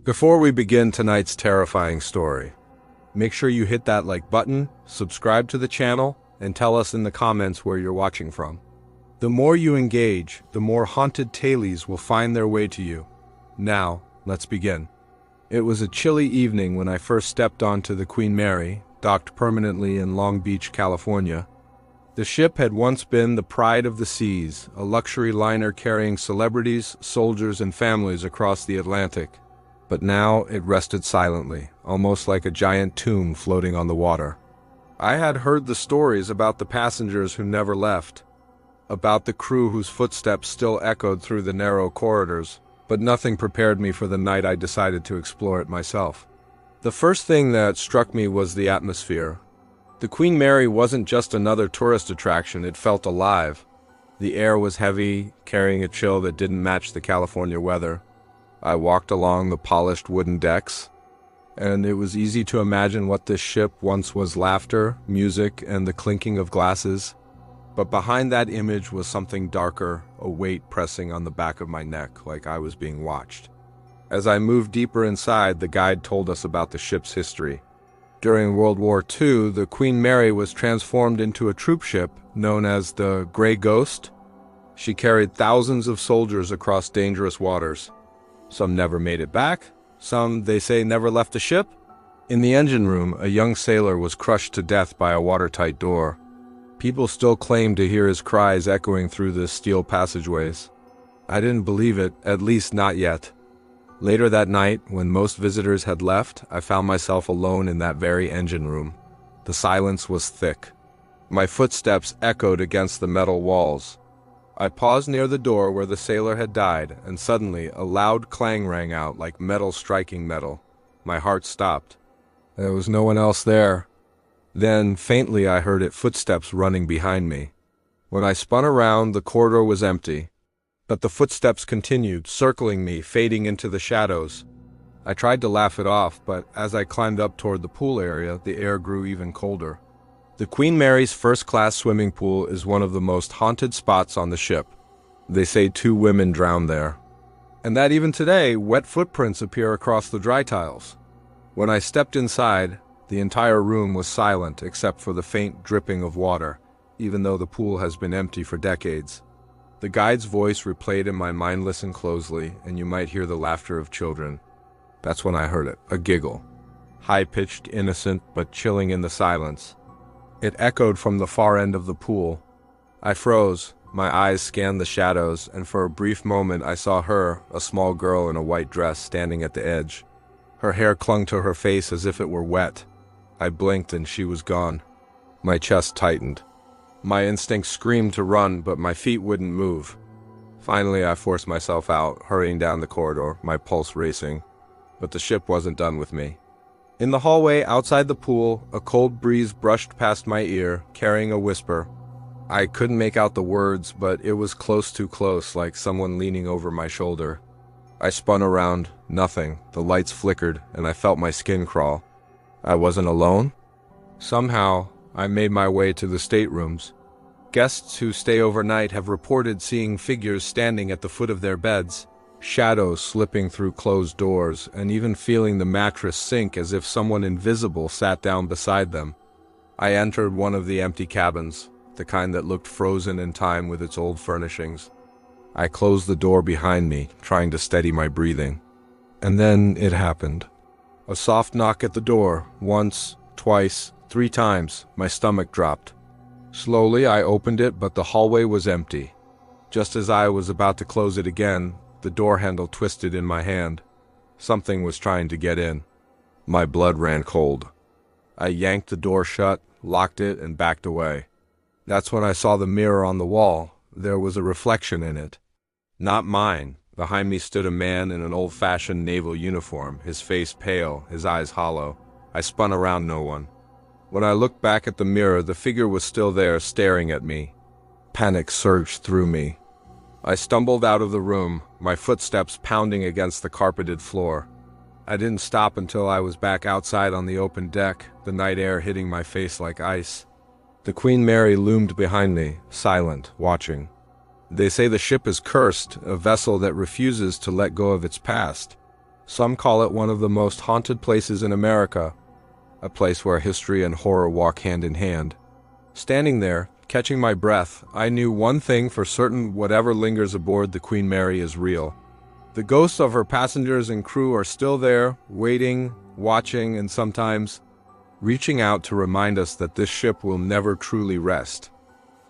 Before we begin tonight's terrifying story, make sure you hit that like button, subscribe to the channel, and tell us in the comments where you're watching from. The more you engage, the more haunted tales will find their way to you. Now, let's begin. It was a chilly evening when I first stepped onto the Queen Mary, docked permanently in Long Beach, California. The ship had once been the pride of the seas, a luxury liner carrying celebrities, soldiers, and families across the Atlantic. But now it rested silently, almost like a giant tomb floating on the water. I had heard the stories about the passengers who never left, about the crew whose footsteps still echoed through the narrow corridors, but nothing prepared me for the night I decided to explore it myself. The first thing that struck me was the atmosphere. The Queen Mary wasn't just another tourist attraction, it felt alive. The air was heavy, carrying a chill that didn't match the California weather. I walked along the polished wooden decks, and it was easy to imagine what this ship once was: laughter, music, and the clinking of glasses. But behind that image was something darker, a weight pressing on the back of my neck, like I was being watched. As I moved deeper inside, the guide told us about the ship's history. During World War II, the Queen Mary was transformed into a troop ship known as the Grey Ghost. She carried thousands of soldiers across dangerous waters. Some never made it back. Some, they say, never left the ship. In the engine room, a young sailor was crushed to death by a watertight door. People still claim to hear his cries echoing through the steel passageways. I didn't believe it, at least not yet. Later that night, when most visitors had left, I found myself alone in that very engine room. The silence was thick. My footsteps echoed against the metal walls. I paused near the door where the sailor had died, and suddenly a loud clang rang out like metal striking metal. My heart stopped. There was no one else there. Then, faintly, I heard footsteps running behind me. When I spun around, the corridor was empty. But the footsteps continued, circling me, fading into the shadows. I tried to laugh it off, but as I climbed up toward the pool area, the air grew even colder. The Queen Mary's first-class swimming pool is one of the most haunted spots on the ship. They say 2 women drowned there. And that even today, wet footprints appear across the dry tiles. When I stepped inside, the entire room was silent except for the faint dripping of water, even though the pool has been empty for decades. The guide's voice replayed in my mind. Listen closely, and you might hear the laughter of children. That's when I heard it, a giggle. High-pitched, innocent, but chilling in the silence. It echoed from the far end of the pool. I froze, my eyes scanned the shadows, and for a brief moment I saw her, a small girl in a white dress, standing at the edge. Her hair clung to her face as if it were wet. I blinked and she was gone. My chest tightened. My instinct screamed to run, but my feet wouldn't move. Finally, I forced myself out, hurrying down the corridor, my pulse racing. But the ship wasn't done with me. In the hallway outside the pool, a cold breeze brushed past my ear, carrying a whisper. I couldn't make out the words, but it was too close, like someone leaning over my shoulder. I spun around, nothing. The lights flickered, and I felt my skin crawl. I wasn't alone? Somehow, I made my way to the staterooms. Guests who stay overnight have reported seeing figures standing at the foot of their beds, shadows slipping through closed doors, and even feeling the mattress sink as if someone invisible sat down beside them. I entered one of the empty cabins, the kind that looked frozen in time with its old furnishings. I closed the door behind me, trying to steady my breathing. And then it happened. A soft knock at the door, once, twice, 3 times. My stomach dropped. Slowly I opened it, but the hallway was empty. Just as I was about to close it again, the door handle twisted in my hand. Something was trying to get in. My blood ran cold. I yanked the door shut, locked it, and backed away. That's when I saw the mirror on the wall. There was a reflection in it. Not mine. Behind me stood a man in an old-fashioned naval uniform, his face pale, his eyes hollow. I spun around, no one. When I looked back at the mirror, the figure was still there, staring at me. Panic surged through me. I stumbled out of the room, my footsteps pounding against the carpeted floor. I didn't stop until I was back outside on the open deck, the night air hitting my face like ice. The Queen Mary loomed behind me, silent, watching. They say the ship is cursed, a vessel that refuses to let go of its past. Some call it one of the most haunted places in America, a place where history and horror walk hand in hand. Standing there, catching my breath, I knew one thing for certain: whatever lingers aboard the Queen Mary is real. The ghosts of her passengers and crew are still there, waiting, watching, and sometimes reaching out to remind us that this ship will never truly rest.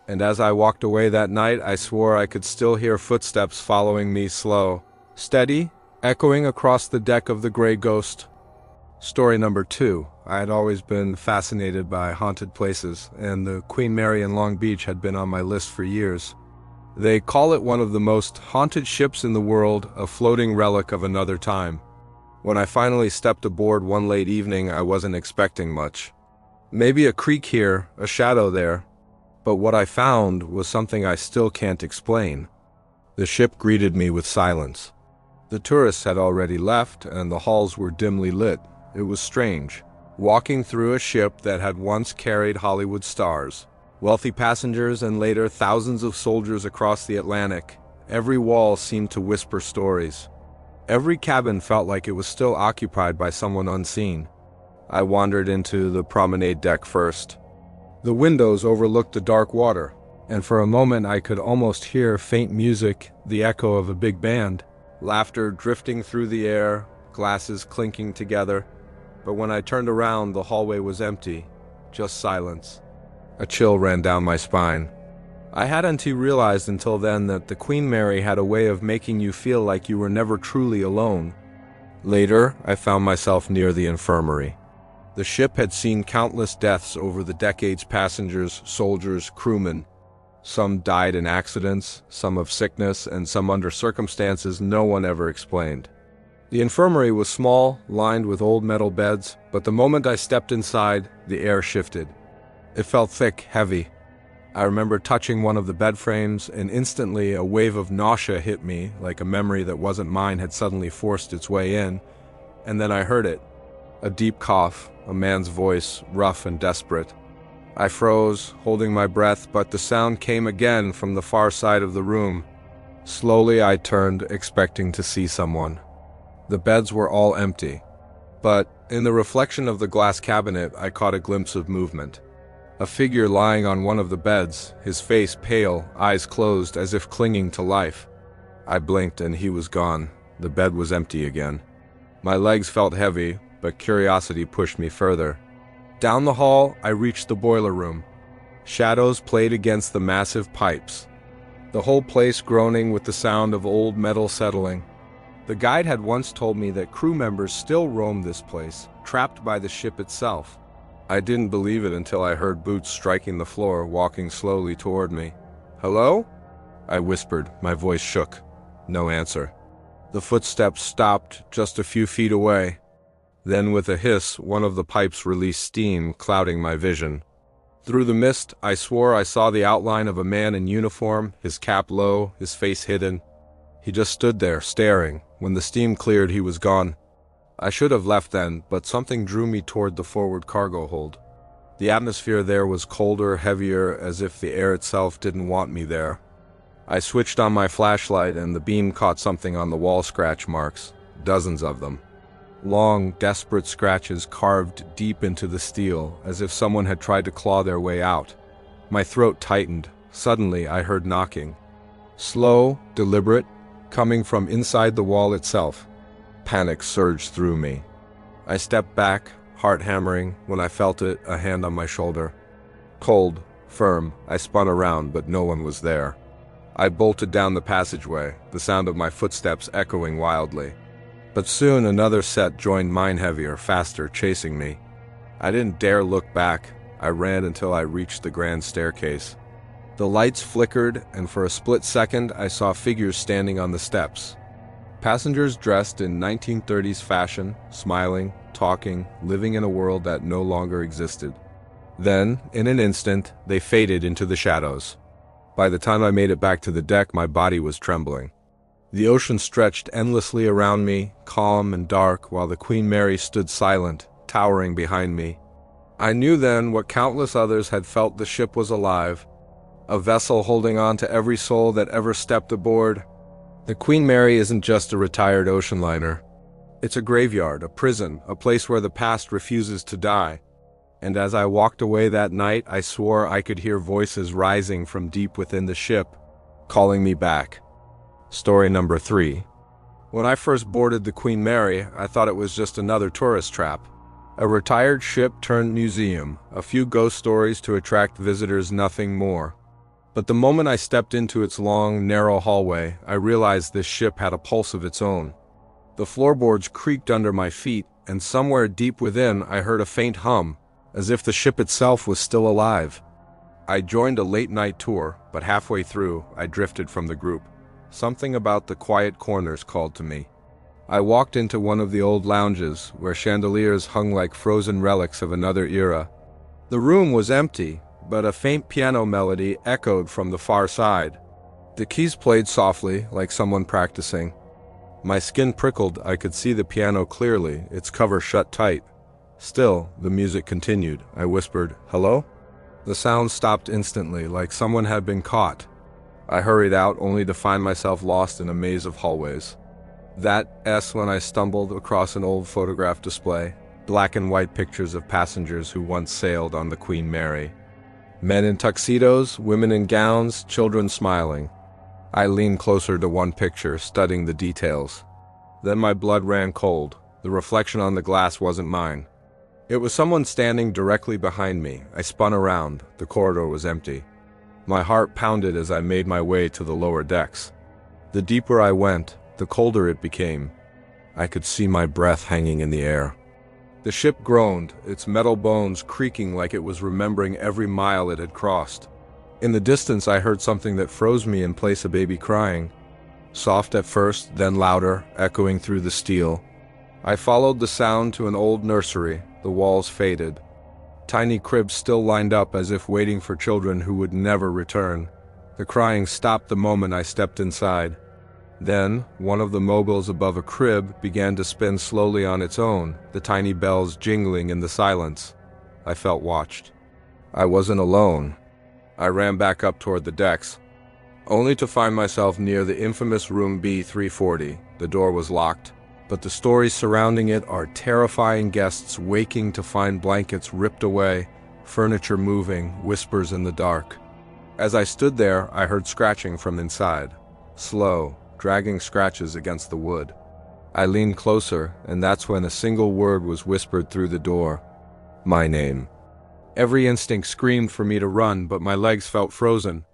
And as I walked away that night, I swore I could still hear footsteps following me, slow, steady, echoing across the deck of the Gray Ghost. Story number 2. I had always been fascinated by haunted places, and the Queen Mary in Long Beach had been on my list for years. They call it one of the most haunted ships in the world, a floating relic of another time. When I finally stepped aboard one late evening, I wasn't expecting much. Maybe a creak here, a shadow there. But what I found was something I still can't explain. The ship greeted me with silence. The tourists had already left, and the halls were dimly lit. It was strange, walking through a ship that had once carried Hollywood stars, wealthy passengers, and later thousands of soldiers across the Atlantic. Every wall seemed to whisper stories. Every cabin felt like it was still occupied by someone unseen. I wandered into the promenade deck first. The windows overlooked the dark water, and for a moment I could almost hear faint music, the echo of a big band, laughter drifting through the air, glasses clinking together. But when I turned around, the hallway was empty, just silence. A chill ran down my spine. I hadn't realized until then that the Queen Mary had a way of making you feel like you were never truly alone. Later, I found myself near the infirmary. The ship had seen countless deaths over the decades: passengers, soldiers, crewmen. Some died in accidents, some of sickness, and some under circumstances no one ever explained. The infirmary was small, lined with old metal beds, but the moment I stepped inside, the air shifted. It felt thick, heavy. I remember touching one of the bed frames, and instantly a wave of nausea hit me, like a memory that wasn't mine had suddenly forced its way in. And then I heard it. A deep cough, a man's voice, rough and desperate. I froze, holding my breath, but the sound came again from the far side of the room. Slowly I turned, expecting to see someone. The beds were all empty, but in the reflection of the glass cabinet, I caught a glimpse of movement. A figure lying on one of the beds, his face pale, eyes closed, as if clinging to life. I blinked and he was gone. The bed was empty again. My legs felt heavy, but curiosity pushed me further. Down the hall, I reached the boiler room. Shadows played against the massive pipes, the whole place groaning with the sound of old metal settling. The guide had once told me that crew members still roam this place, trapped by the ship itself. I didn't believe it until I heard boots striking the floor, walking slowly toward me. "Hello?" I whispered, my voice shook. No answer. The footsteps stopped just a few feet away. Then with a hiss, one of the pipes released steam, clouding my vision. Through the mist, I swore I saw the outline of a man in uniform, his cap low, his face hidden. He just stood there, staring. When the steam cleared, he was gone. I should have left then, but something drew me toward the forward cargo hold. The atmosphere there was colder, heavier, as if the air itself didn't want me there. I switched on my flashlight, and the beam caught something on the wall: scratch marks, dozens of them. Long, desperate scratches carved deep into the steel, as if someone had tried to claw their way out. My throat tightened. Suddenly, I heard knocking. Slow, deliberate, coming from inside the wall itself. Panic surged through me. I stepped back, heart hammering, when I felt it, a hand on my shoulder. Cold, firm, I spun around, but no one was there. I bolted down the passageway, the sound of my footsteps echoing wildly. But soon another set joined mine, heavier, faster, chasing me. I didn't dare look back. I ran until I reached the grand staircase. The lights flickered, and for a split second I saw figures standing on the steps. Passengers dressed in 1930s fashion, smiling, talking, living in a world that no longer existed. Then, in an instant, they faded into the shadows. By the time I made it back to the deck, my body was trembling. The ocean stretched endlessly around me, calm and dark, while the Queen Mary stood silent, towering behind me. I knew then what countless others had felt: the ship was alive, a vessel holding on to every soul that ever stepped aboard. The Queen Mary isn't just a retired ocean liner. It's a graveyard, a prison, a place where the past refuses to die. And as I walked away that night, I swore I could hear voices rising from deep within the ship, calling me back. Story number 3. When I first boarded the Queen Mary, I thought it was just another tourist trap. A retired ship turned museum, a few ghost stories to attract visitors, nothing more. But the moment I stepped into its long, narrow hallway, I realized this ship had a pulse of its own. The floorboards creaked under my feet, and somewhere deep within I heard a faint hum, as if the ship itself was still alive. I joined a late-night tour, but halfway through, I drifted from the group. Something about the quiet corners called to me. I walked into one of the old lounges, where chandeliers hung like frozen relics of another era. The room was empty, but a faint piano melody echoed from the far side. The keys played softly, like someone practicing. My skin prickled. I could see the piano clearly, its cover shut tight. Still, the music continued. I whispered, "Hello?" The sound stopped instantly, like someone had been caught. I hurried out, only to find myself lost in a maze of hallways. That's when I stumbled across an old photograph display, black and white pictures of passengers who once sailed on the Queen Mary. Men in tuxedos, women in gowns, children smiling. I leaned closer to one picture, studying the details. Then my blood ran cold. The reflection on the glass wasn't mine. It was someone standing directly behind me. I spun around. The corridor was empty. My heart pounded as I made my way to the lower decks. The deeper I went, the colder it became. I could see my breath hanging in the air. The ship groaned, its metal bones creaking like it was remembering every mile it had crossed. In the distance, I heard something that froze me in place, a baby crying. Soft at first, then louder, echoing through the steel. I followed the sound to an old nursery. The walls faded. Tiny cribs still lined up as if waiting for children who would never return. The crying stopped the moment I stepped inside. Then, one of the mobiles above a crib began to spin slowly on its own, the tiny bells jingling in the silence. I felt watched. I wasn't alone. I ran back up toward the decks, only to find myself near the infamous Room B340. The door was locked, but the stories surrounding it are terrifying. Guests waking to find blankets ripped away, furniture moving, whispers in the dark. As I stood there, I heard scratching from inside. Slow, dragging scratches against the wood. I leaned closer, and that's when a single word was whispered through the door. My name. Every instinct screamed for me to run, but my legs felt frozen.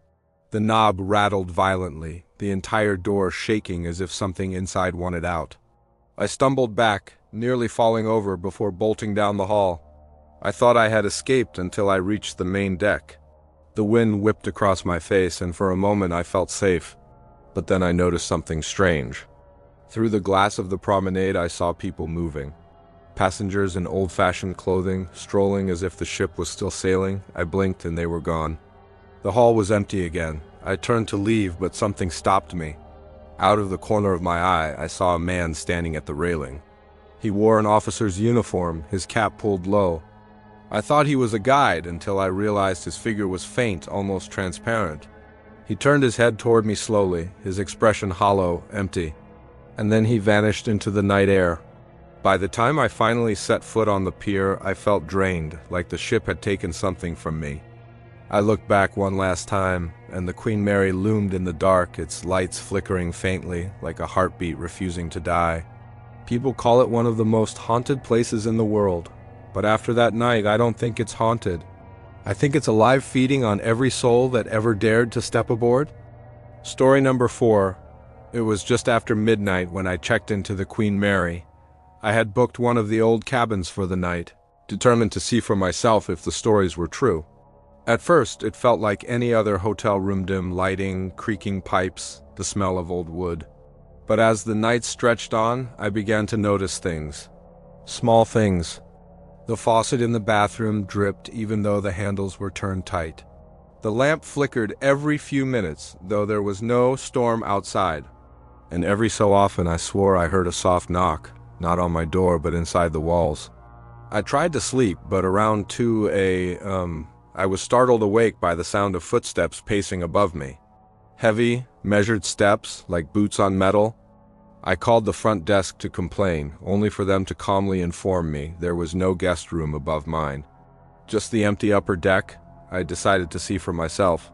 The knob rattled violently, the entire door shaking as if something inside wanted out. I stumbled back, nearly falling over before bolting down the hall. I thought I had escaped until I reached the main deck. The wind whipped across my face, and for a moment I felt safe. But then I noticed something strange. Through the glass of the promenade, I saw people moving. Passengers in old-fashioned clothing, strolling as if the ship was still sailing. I blinked and they were gone. The hall was empty again. I turned to leave, but something stopped me. Out of the corner of my eye, I saw a man standing at the railing. He wore an officer's uniform, his cap pulled low. I thought he was a guide until I realized his figure was faint, almost transparent. He turned his head toward me slowly, his expression hollow, empty. And then he vanished into the night air. By the time I finally set foot on the pier, I felt drained, like the ship had taken something from me. I looked back one last time, and the Queen Mary loomed in the dark, its lights flickering faintly, like a heartbeat refusing to die. People call it one of the most haunted places in the world. But after that night, I don't think it's haunted. I think it's alive, feeding on every soul that ever dared to step aboard. Story number 4. It was just after midnight when I checked into the Queen Mary. I had booked one of the old cabins for the night, determined to see for myself if the stories were true. At first, it felt like any other hotel room, dim lighting, creaking pipes, the smell of old wood. But as the night stretched on, I began to notice things. Small things. The faucet in the bathroom dripped even though the handles were turned tight. The lamp flickered every few minutes, though there was no storm outside. And every so often I swore I heard a soft knock, not on my door but inside the walls. I tried to sleep, but around 2 I was startled awake by the sound of footsteps pacing above me. Heavy, measured steps, like boots on metal. I called the front desk to complain, only for them to calmly inform me there was no guest room above mine. Just the empty upper deck. I decided to see for myself.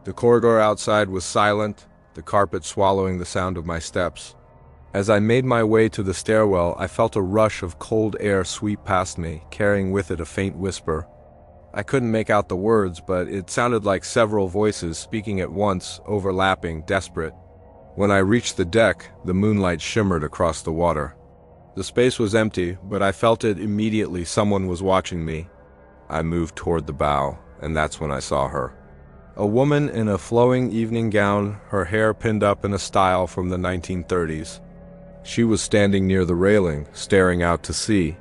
The corridor outside was silent, the carpet swallowing the sound of my steps. As I made my way to the stairwell, I felt a rush of cold air sweep past me, carrying with it a faint whisper. I couldn't make out the words, but it sounded like several voices speaking at once, overlapping, desperate. When I reached the deck, the moonlight shimmered across the water. The space was empty, but I felt it immediately. Someone was watching me. I moved toward the bow, and that's when I saw her. A woman in a flowing evening gown, her hair pinned up in a style from the 1930s. She was standing near the railing, staring out to sea.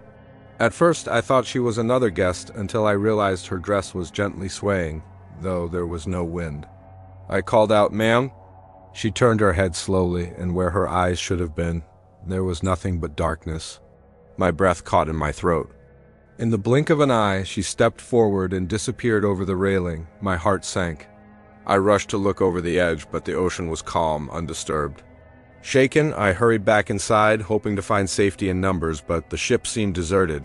At first, I thought she was another guest until I realized her dress was gently swaying, though there was no wind. I called out, "Ma'am?" She turned her head slowly, and where her eyes should have been, there was nothing but darkness. My breath caught in my throat. In the blink of an eye, she stepped forward and disappeared over the railing. My heart sank. I rushed to look over the edge, but the ocean was calm, undisturbed. Shaken, I hurried back inside, hoping to find safety in numbers, but the ship seemed deserted.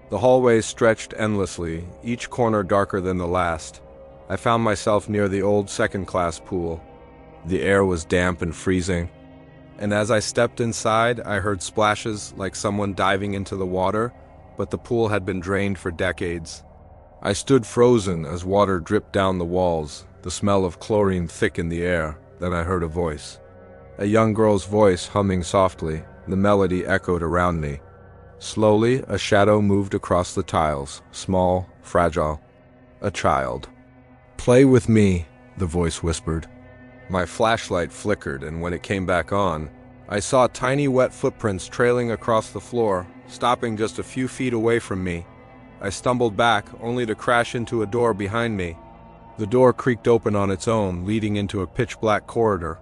The hallways stretched endlessly, each corner darker than the last. I found myself near the old second-class pool. The air was damp and freezing, and as I stepped inside, I heard splashes like someone diving into the water, but the pool had been drained for decades. I stood frozen as water dripped down the walls, the smell of chlorine thick in the air. Then I heard a voice. A young girl's voice humming softly. The melody echoed around me. Slowly, a shadow moved across the tiles, small, fragile. A child. "Play with me," the voice whispered. My flashlight flickered, and when it came back on, I saw tiny wet footprints trailing across the floor, stopping just a few feet away from me. I stumbled back, only to crash into a door behind me. The door creaked open on its own, leading into a pitch-black corridor.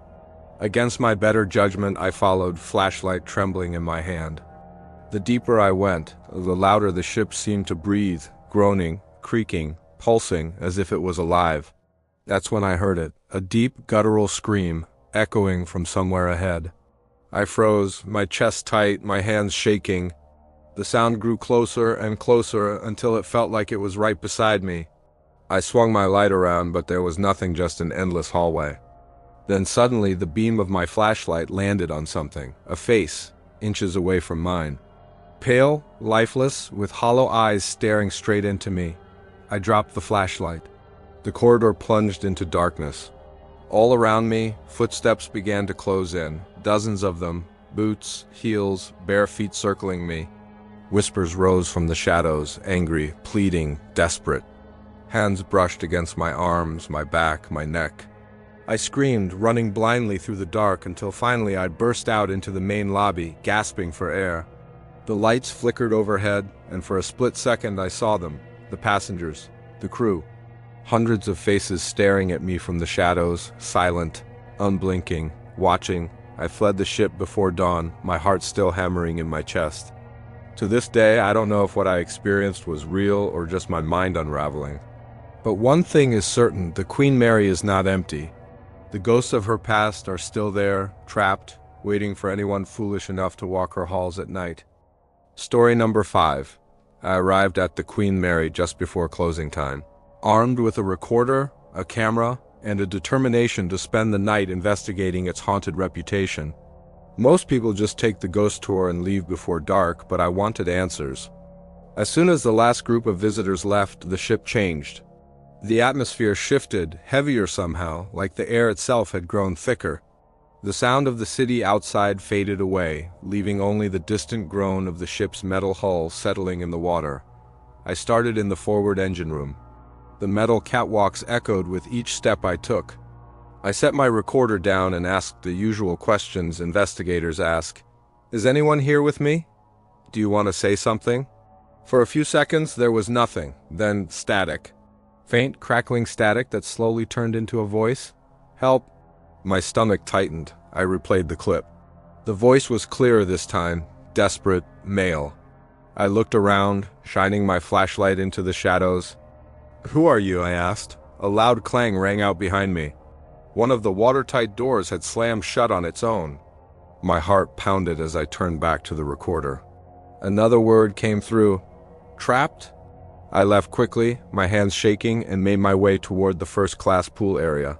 Against my better judgment, I followed, flashlight trembling in my hand. The deeper I went, the louder the ship seemed to breathe, groaning, creaking, pulsing, as if it was alive. That's when I heard it, a deep, guttural scream, echoing from somewhere ahead. I froze, my chest tight, my hands shaking. The sound grew closer and closer until it felt like it was right beside me. I swung my light around, but there was nothing, just an endless hallway. Then suddenly the beam of my flashlight landed on something, a face, inches away from mine. Pale, lifeless, with hollow eyes staring straight into me. I dropped the flashlight. The corridor plunged into darkness. All around me, footsteps began to close in, dozens of them, boots, heels, bare feet circling me. Whispers rose from the shadows, angry, pleading, desperate. Hands brushed against my arms, my back, my neck. I screamed, running blindly through the dark until finally I burst out into the main lobby, gasping for air. The lights flickered overhead, and for a split second I saw them, the passengers, the crew. Hundreds of faces staring at me from the shadows, silent, unblinking, watching. I fled the ship before dawn, my heart still hammering in my chest. To this day, I don't know if what I experienced was real or just my mind unraveling. But one thing is certain, the Queen Mary is not empty. The ghosts of her past are still there, trapped, waiting for anyone foolish enough to walk her halls at night. Story number 5. I arrived at the Queen Mary just before closing time. Armed with a recorder, a camera, and a determination to spend the night investigating its haunted reputation. Most people just take the ghost tour and leave before dark, but I wanted answers. As soon as the last group of visitors left, the ship changed. The atmosphere shifted, heavier somehow, like the air itself had grown thicker. The sound of the city outside faded away, leaving only the distant groan of the ship's metal hull settling in the water. I started in the forward engine room. The metal catwalks echoed with each step I took. I set my recorder down and asked the usual questions investigators ask. Is anyone here with me? Do you want to say something? For a few seconds there was nothing, then static. Faint, crackling static that slowly turned into a voice. Help! My stomach tightened. I replayed the clip. The voice was clearer this time, desperate, male. I looked around, shining my flashlight into the shadows. Who are you? I asked. A loud clang rang out behind me. One of the watertight doors had slammed shut on its own. My heart pounded as I turned back to the recorder. Another word came through. Trapped? I left quickly, my hands shaking, and made my way toward the first-class pool area.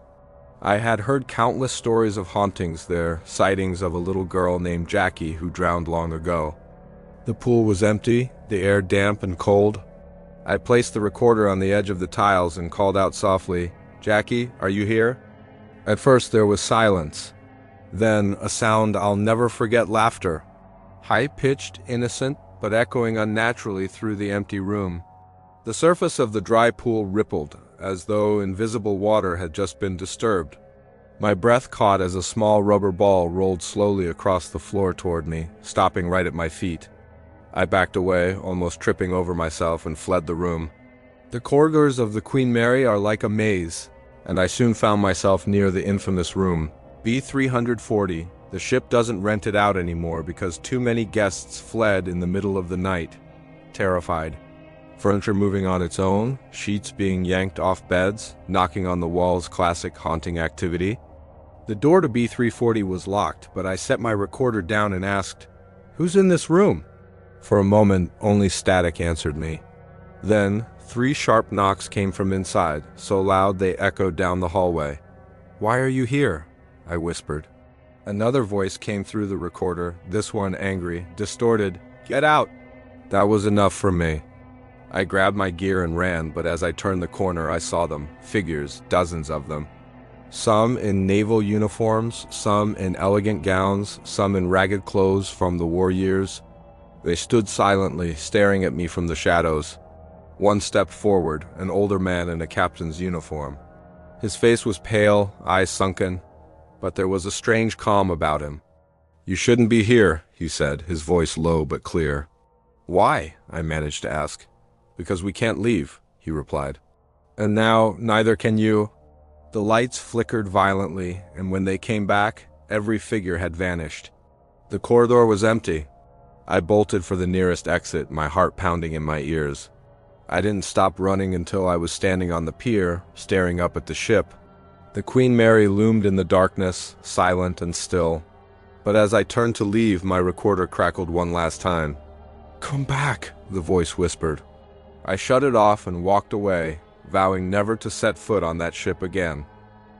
I had heard countless stories of hauntings there, sightings of a little girl named Jackie who drowned long ago. The pool was empty, the air damp and cold. I placed the recorder on the edge of the tiles and called out softly, "Jackie, are you here?" At first there was silence. Then a sound I'll never forget: laughter. High-pitched, innocent, but echoing unnaturally through the empty room. The surface of the dry pool rippled, as though invisible water had just been disturbed. My breath caught as a small rubber ball rolled slowly across the floor toward me, stopping right at my feet. I backed away, almost tripping over myself, and fled the room. The corridors of the Queen Mary are like a maze, and I soon found myself near the infamous room B340. The ship doesn't rent it out anymore because too many guests fled in the middle of the night, terrified. Furniture moving on its own, sheets being yanked off beds, knocking on the walls, classic haunting activity. The door to B340 was locked, but I set my recorder down and asked, "Who's in this room?" For a moment, only static answered me. Then, 3 sharp knocks came from inside, so loud they echoed down the hallway. "Why are you here?" I whispered. Another voice came through the recorder, this one angry, distorted. "Get out!" That was enough for me. I grabbed my gear and ran, but as I turned the corner I saw them, figures, dozens of them. Some in naval uniforms, some in elegant gowns, some in ragged clothes from the war years. They stood silently, staring at me from the shadows. One stepped forward, an older man in a captain's uniform. His face was pale, eyes sunken, but there was a strange calm about him. "You shouldn't be here," he said, his voice low but clear. "Why?" I managed to ask. "Because we can't leave," he replied. "And now, neither can you." The lights flickered violently, and when they came back, every figure had vanished. The corridor was empty. I bolted for the nearest exit, my heart pounding in my ears. I didn't stop running until I was standing on the pier, staring up at the ship. The Queen Mary loomed in the darkness, silent and still. But as I turned to leave, my recorder crackled one last time. "Come back," the voice whispered. I shut it off and walked away, vowing never to set foot on that ship again.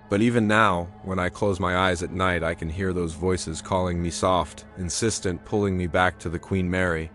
But even now, when I close my eyes at night, I can hear those voices calling me soft, insistent, pulling me back to the Queen Mary.